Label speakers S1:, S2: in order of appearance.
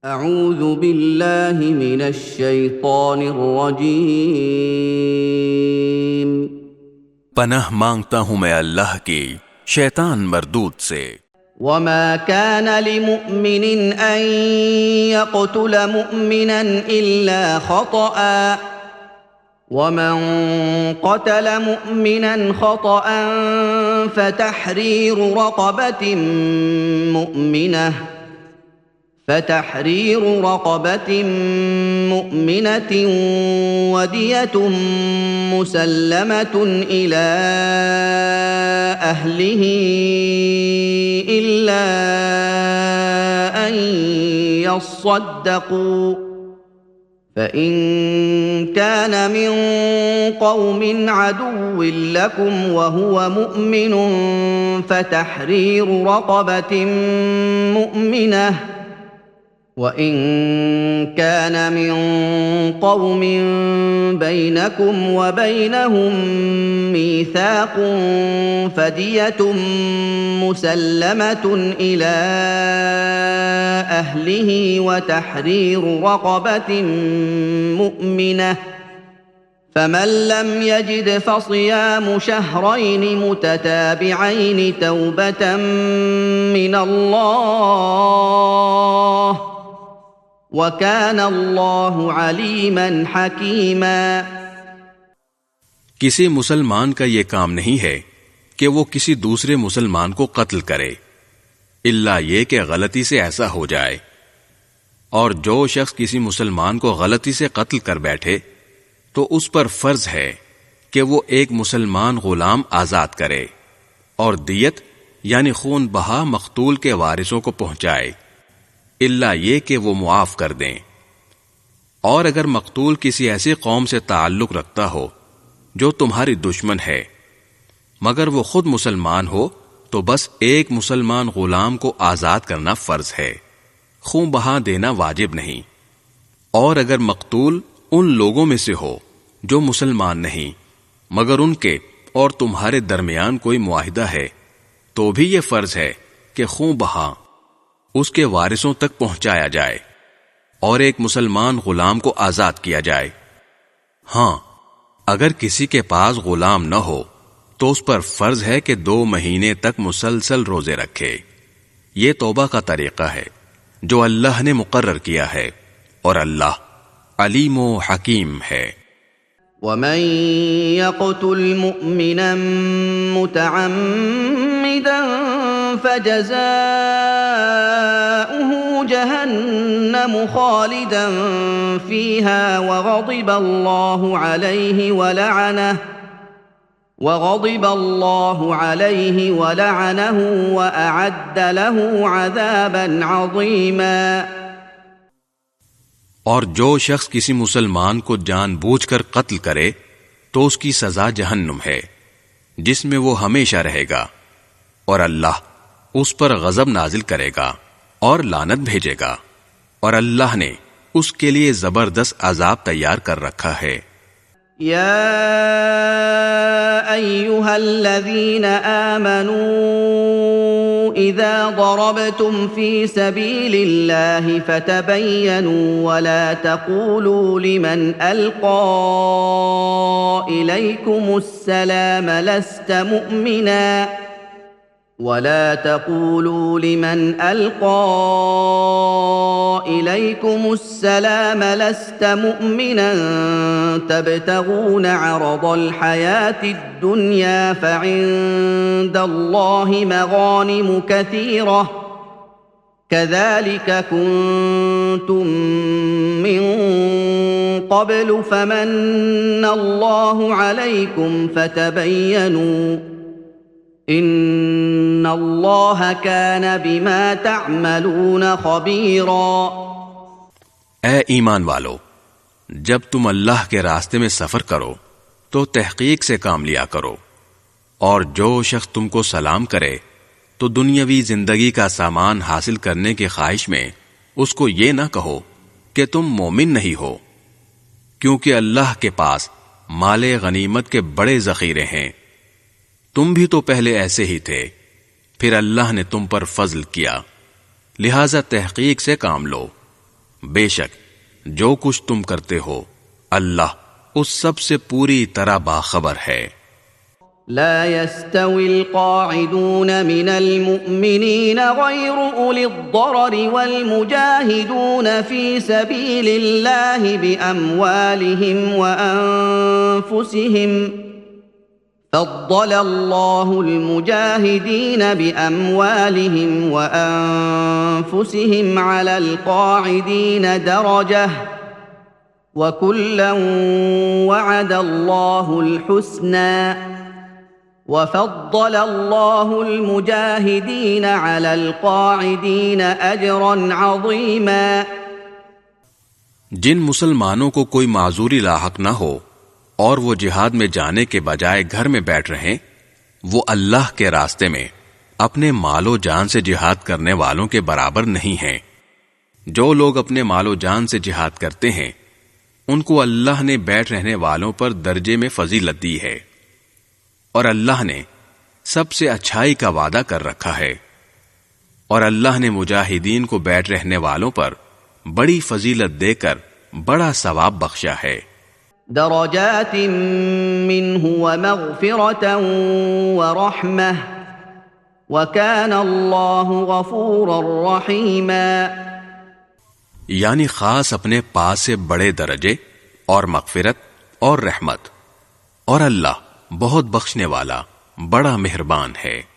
S1: أعوذ بالله من الشيطان الرجيم।
S2: पनाह मांगता हूं मैं अल्लाह की शैतान मरदूद से।
S1: वमा कान लिमुमिन अन यक़तुल मुमिनन इल्ला ख़तअ वमन क़तल मुमिनन ख़तअन فتحرير رقبة مؤمنة ودية مسلمة إلى أهله إلا أن يصدقوا فإن كان من قوم عدو لكم وهو مؤمن فتحرير رقبة مؤمنة وإن كان من قوم بينكم وبينهم ميثاق فدية مسلمة إلى أهله وتحرير رقبة مؤمنة فمن لم يجد فصيام شهرين متتابعين توبة من الله वकान अल्लाहु अलीमन हकीमा।
S2: किसी मुसलमान का ये काम नहीं है कि वो किसी दूसरे मुसलमान को कत्ल करे, इल्ला ये कि गलती से ऐसा हो जाए। और जो शख्स किसी मुसलमान को गलती से कत्ल कर बैठे तो उस पर फर्ज है कि वो एक मुसलमान गुलाम आजाद करे और दियत यानी खून बहा मख्तूल के वारिसों को पहुंचाए, इल्ला ये कि वो मुआफ कर दें। और अगर मकतूल किसी ऐसी कौम से ताल्लुक रखता हो जो तुम्हारी दुश्मन है, मगर वो खुद मुसलमान हो, तो बस एक मुसलमान गुलाम को आजाद करना फर्ज है, खून बहा देना वाजिब नहीं। और अगर मकतूल उन लोगों में से हो जो मुसलमान नहीं, मगर उनके और तुम्हारे दरमियान कोई मुआहिदा है, तो भी ये फर्ज है कि खून बहा उसके वारिसों तक पहुंचाया जाए और एक मुसलमान गुलाम को आजाद किया जाए। हां, अगर किसी के पास गुलाम न हो तो उस पर फर्ज है कि 2 महीने तक मुसलसल रोजे रखे। ये तौबा का तरीका है जो अल्लाह ने मुकर्रर किया है, और अल्लाह अलीम व हकीम है।
S1: वमन यक़तुल मुमिनन मुतअम्मिदन फजज़ाउहु जहन्नम खालिदन फीहा वग़ज़िब अल्लाहु अलैहि वलअनहु वअअद्द लहु अज़ाबन अज़ीमा।
S2: और जो शख्स किसी मुसलमान को जानबूझकर कत्ल करे तो उसकी सजा जहन्नुम है, जिसमें वो हमेशा रहेगा, और अल्लाह उस पर गजब नाजिल करेगा और लानत भेजेगा, और अल्लाह ने उसके लिए जबरदस्त अजाब तैयार कर रखा है।
S1: या अय्युहल्लज़ीना आमनू इज़ा ज़रबतुम फ़ी सबीलिल्लाहि फ़तबय्यनू वला तक़ूलू लिमन अल्क़ा इलैकुमुस्सलाम लस्त मुअमिना ولا تقولوا لمن ألقى إليكم السلام لست مؤمنا تبتغون عرض الحياة الدنيا فعند الله مغانم كثيرة كذلك كنتم من قبل فمن الله عليكم فتبينوا إن الله कान बिमा तअमलून खबीरा।
S2: ऐ ईमान वालो, जब तुम अल्लाह के रास्ते में सफर करो तो तहकीक से काम लिया करो, और जो शख्स तुमको सलाम करे तो दुनियावी जिंदगी का सामान हासिल करने की ख्वाहिश में उसको ये ना कहो कि तुम मोमिन नहीं हो, क्योंकि अल्लाह के पास माले गनीमत के बड़े जखीरे हैं। तुम भी तो पहले ऐसे ही थे, फिर अल्लाह ने तुम पर फजल किया, लिहाजा तहकीक से काम लो, बेशक जो कुछ तुम करते हो अल्लाह उस सब से पूरी तरह बाखबर है।
S1: لا يستوي القاعدون من المؤمنين غير أولي الضرر والمجاهدون في سبيل الله بأموالهم وأنفسهم فضل الله المجاهدين بأموالهم وأنفسهم على القاعدين درجة وكلا وعد الله الحسنى وفضل الله المجاهدين على القاعدين أجرا عظيما।
S2: जिन मुसलमानों को कोई माजूरी लाहक न हो और वो जिहाद में जाने के बजाय घर में बैठ रहें, वो अल्लाह के रास्ते में अपने मालो जान से जिहाद करने वालों के बराबर नहीं हैं। जो लोग अपने मालो जान से जिहाद करते हैं उनको अल्लाह ने बैठ रहने वालों पर दर्जे में फजीलत दी है और अल्लाह ने सबसे अच्छाई का वादा कर रखा है और अल्लाह ने मुजाहिदीन को बैठ रहने वालों पर बड़ी फजीलत देकर बड़ा सवाब बख्शा है।
S1: दरजात मिन्हु व मग़फ़िरतन व रहमह व कान अल्लाहु गफ़ूरर रहीमा,
S2: यानी खास अपने पास से बड़े दर्जे और मग़फ़िरत और रहमत, और अल्लाह बहुत बख्शने वाला बड़ा मेहरबान है।